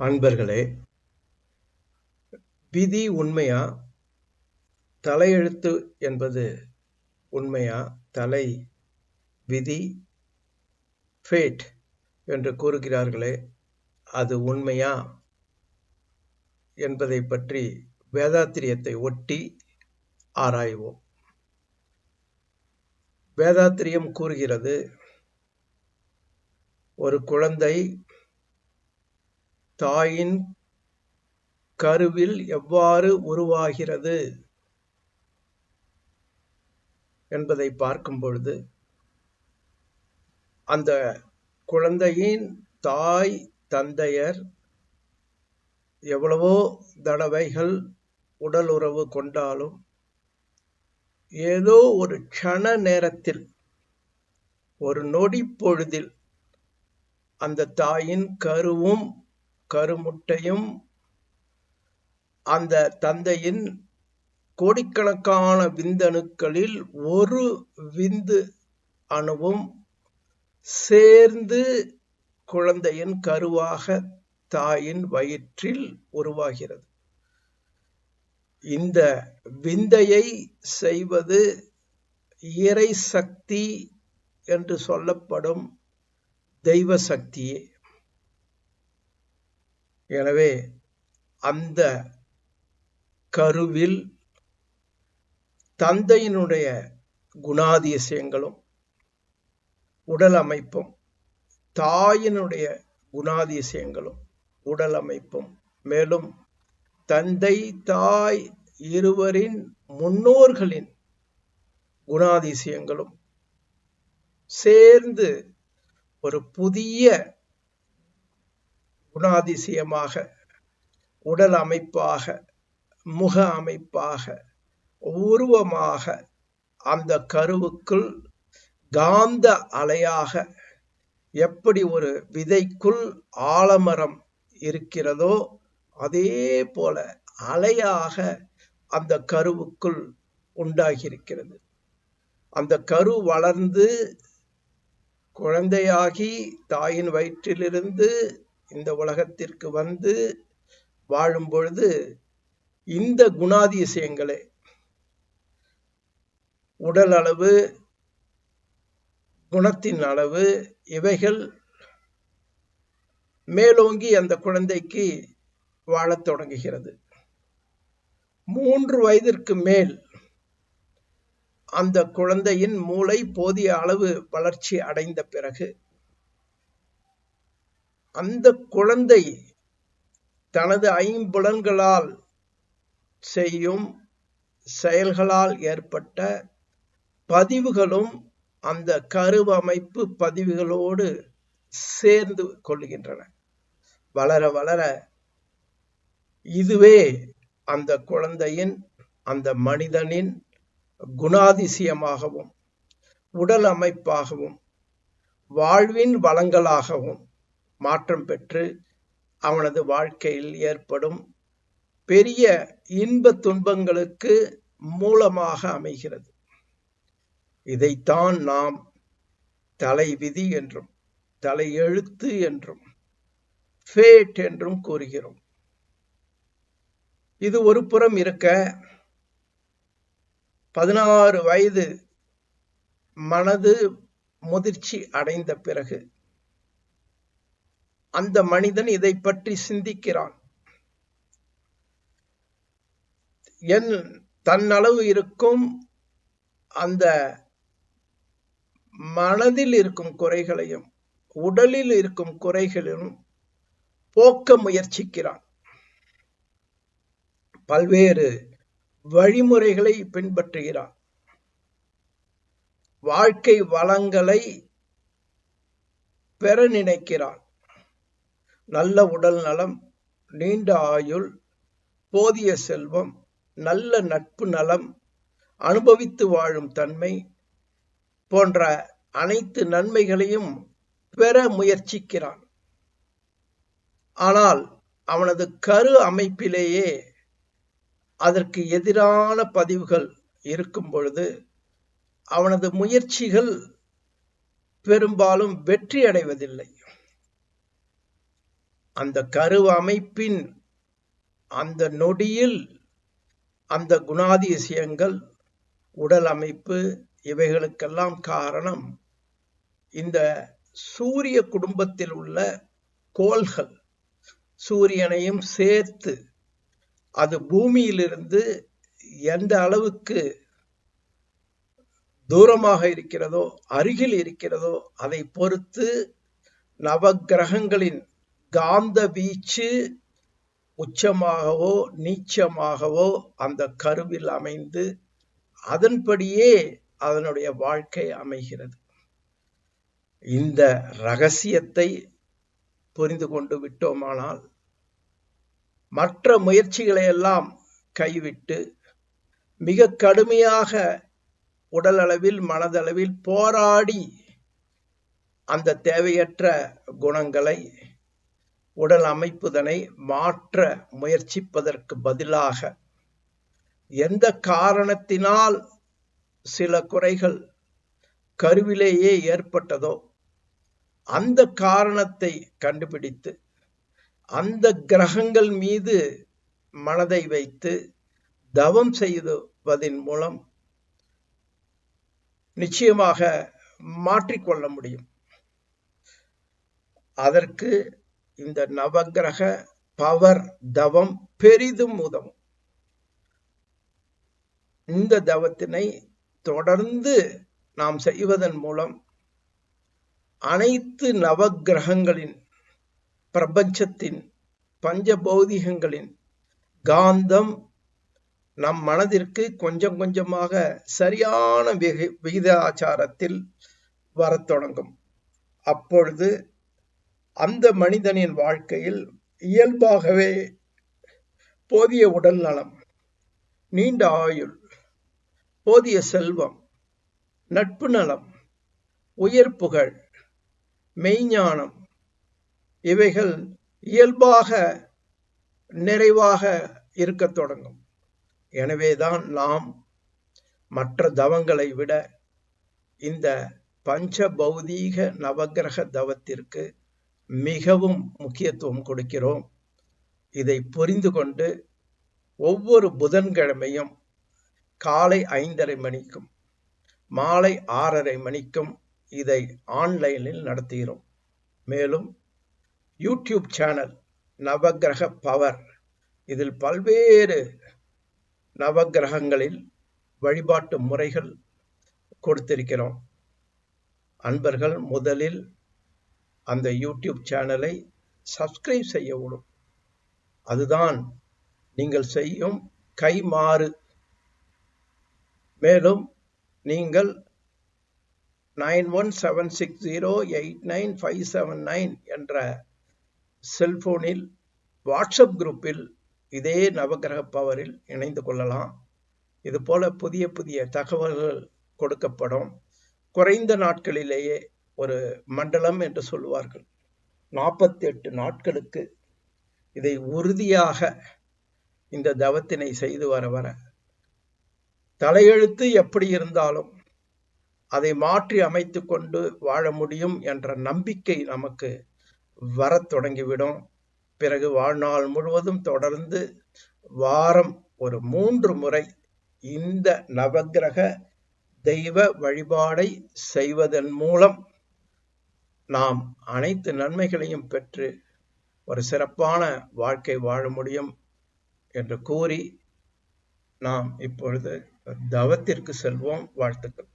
அன்பர்களே, விதி உண்மையா? தலையெழுத்து என்பது உண்மையா? தலை விதி ஃபேட் என்று கூறுகிறார்களே, அது உண்மையா என்பதை பற்றி வேதாத்திரியத்தை ஒட்டி ஆராய்வோம். வேதாத்திரியம் கூறுகிறது, ஒரு குழந்தை தாயின் கருவில் எவ்வாறு உருவாகிறது என்பதை பார்க்கும் பொழுது, அந்த குழந்தையின் தாய் தந்தையர் எவ்வளவோ தடவைகள் உடல் உறவு கொண்டாலும் ஏதோ ஒரு க்ஷண நேரத்தில், ஒரு நொடி பொழுதில் அந்த தாயின் கருவும் கருமுட்டையும் அந்த தந்தையின் கோடிக்கணக்கான விந்தணுக்களில் ஒரு விந்து அணுவும் சேர்ந்து குழந்தையின் கருவாக தாயின் வயிற்றில் உருவாகிறது. இந்த விந்தையை செய்வது இறை சக்தி என்று சொல்லப்படும் தெய்வ சக்தியே. எனவே அந்த கருவில் தந்தையினுடைய குணாதிசயங்களும் உடல் அமைப்பும், தாயினுடைய குணாதிசயங்களும் உடல் அமைப்பும், மேலும் தந்தை தாய் இருவரின் முன்னோர்களின் குணாதிசயங்களும் சேர்ந்து ஒரு புதிய குணாதிசயமாக, உடல் அமைப்பாக, முக அமைப்பாக, உருவமாக அந்த கருவுக்குள் காந்த அலையாக, எப்படி ஒரு விதைக்குள் ஆலமரம் இருக்கிறதோ அதே போல அலையாக அந்த கருவுக்குள் உண்டாகியிருக்கிறது. அந்த கரு வளர்ந்து குழந்தையாகி தாயின் வயிற்றிலிருந்து இந்த உலகத்திற்கு வந்து வாழும் பொழுது இந்த குணாதிசயங்களே, உடல் அளவு, குணத்தின் அளவு, இவைகள் மேலோங்கி அந்த குழந்தைக்கு வாழத் தொடங்குகிறது. 3 வயதிற்கு மேல் அந்த குழந்தையின் மூளை போதிய அளவு வளர்ச்சி அடைந்த பிறகு அந்த குழந்தை தனது ஐம்புலன்களால் செய்யும் செயல்களால் ஏற்பட்ட பதிவுகளும் அந்த கருவமைப்பு பதிவுகளோடு சேர்ந்து கொள்கின்றன. வளர வளர இதுவே அந்த குழந்தையின், அந்த மனிதனின் குணாதிசயமாகவும் உடல் அமைப்பாகவும் வாழ்வின் வளங்களாகவும் மாற்றம் பெற்று அவனது வாழ்க்கையில் ஏற்படும் பெரிய இன்ப துன்பங்களுக்கு மூலமாக அமைகிறது. இதைத்தான் நாம் தலைவிதி என்றும் தலையெழுத்து என்றும் ஃபேட் என்றும் கூறுகிறோம். இது ஒரு புறம் இருக்க, 16 வயது மனது முதிர்ச்சி அடைந்த பிறகு அந்த மனிதன் இதை பற்றி சிந்திக்கிறான். தன்னளவு இருக்கும் அந்த மனதில் இருக்கும் குறைகளையும் உடலில் இருக்கும் குறைகளையும் போக்க முயற்சிக்கிறான். பல்வேறு வழிமுறைகளை பின்பற்றுகிறான். வாழ்க்கை வளங்களை பெற நினைக்கிறான். நல்ல உடல் நலம், நீண்ட ஆயுள், போதிய செல்வம், நல்ல நட்பு நலம், அனுபவித்து வாழும் தன்மை போன்ற அனைத்து நன்மைகளையும் பெற முயற்சிக்கிறான். ஆனால் அவனது கரு அமைப்பிலேயே அதற்கு எதிரான பதிவுகள் இருக்கும் பொழுது அவனது முயற்சிகள் பெரும்பாலும் வெற்றி அடைவதில்லை. அந்த கரு அமைப்பின் அந்த நொடியில் அந்த குணாதிசயங்கள், உடல் அமைப்பு, இவைகளுக்கெல்லாம் காரணம் இந்த சூரிய குடும்பத்தில் உள்ள கோள்கள். சூரியனையும் சேர்த்து அது பூமியிலிருந்து எந்த அளவுக்கு தூரமாக இருக்கிறதோ, அருகில் இருக்கிறதோ, அதை பொறுத்து நவக்கிரகங்களின் காந்த வீச்சு உச்சமாகவோ நீச்சமாகவோ அந்த கருவில் அமைந்து அதன்படியே அதனுடைய வாழ்க்கை அமைகிறது. இந்த ரகசியத்தை புரிந்து கொண்டு விட்டோமானால் மற்ற முயற்சிகளை எல்லாம் கைவிட்டு மிக கடுமையாக உடல் அளவில் மனதளவில் போராடி அந்த தேவையற்ற குணங்களை, உடல் அமைப்புதனை மாற்ற முயற்சிப்பதற்கு பதிலாக எந்த காரணத்தினால் சில குறைகள் கருவிலேயே ஏற்பட்டதோ அந்த காரணத்தை கண்டுபிடித்து அந்த கிரகங்கள் மீது மனதை வைத்து தவம் செய்வதன் மூலம் நிச்சயமாக மாற்றிக்கொள்ள முடியும். அதற்கு இந்த நவக்கிரக பவர் தவம் பெரிதும் உதவும். இந்த தவத்தினை தொடர்ந்து நாம் செய்வதன் மூலம் அனைத்து நவக்கிரகங்களின், பிரபஞ்சத்தின், பஞ்சபௌதிகங்களின் காந்தம் நம் மனதிற்கு கொஞ்சம் கொஞ்சமாக சரியான விகிதாச்சாரத்தில் வரத் தொடங்கும். அப்பொழுது அந்த மனிதனின் வாழ்க்கையில் இயல்பாகவே போதிய உடல் நலம், நீண்ட ஆயுள், போதிய செல்வம், நட்பு நலம், உயர் புகழ், மெய்ஞானம் இவைகள் இயல்பாக நிறைவாக இருக்கத் தொடங்கும். எனவேதான் நாம் மற்ற தவங்களை விட இந்த பஞ்ச பௌதீக நவக்கிரக தவத்திற்கு மிகவும் முக்கியத்துவம் கொடுக்கிறோம். இதை புரிந்து கொண்டு ஒவ்வொரு புதன்கிழமையும் காலை 5:30 மணிக்கும் மாலை 6:30 மணிக்கும் இதை ஆன்லைனில் நடத்துகிறோம். மேலும் யூடியூப் சேனல் நவக்கிரக பவர், இதில் பல்வேறு நவக்கிரகங்களில் வழிபாட்டு முறைகள் கொடுத்திருக்கிறோம். அன்பர்கள் முதலில் அந்த யூடியூப் சேனலை சப்ஸ்கிரைப் செய்யவும். அதுதான் நீங்கள் செய்யும் கைமாறு. மேலும் நீங்கள் 9176089579 என்ற செல்போனில் வாட்ஸ்அப் குரூப்பில் இதே நவக்கிரக பவரில் இணைந்து கொள்ளலாம். இது போல புதிய புதிய தகவல்கள் கொடுக்கப்படும். குறைந்த நாட்களிலேயே, ஒரு மண்டலம் என்று சொல்லுவார்கள், 48 நாட்களுக்கு இதை உறுதியாக இந்த தவத்தினை செய்து வர வர தலையெழுத்து எப்படி இருந்தாலும் அதை மாற்றி அமைத்து கொண்டு வாழ முடியும் என்ற நம்பிக்கை நமக்கு வரத் தொடங்கிவிடும். பிறகு வாழ்நாள் முழுவதும் தொடர்ந்து வாரம் ஒரு 3 முறை இந்த நவக்கிரக தெய்வ வழிபாடை செய்வதன் மூலம் நாம் அனைத்து நன்மைகளையும் பெற்று ஒரு சிறப்பான வாழ்க்கை வாழ முடியும் என்று கூறி நாம் இப்பொழுது தவத்திற்கு செல்வோம். வாழ்த்துக்கள்.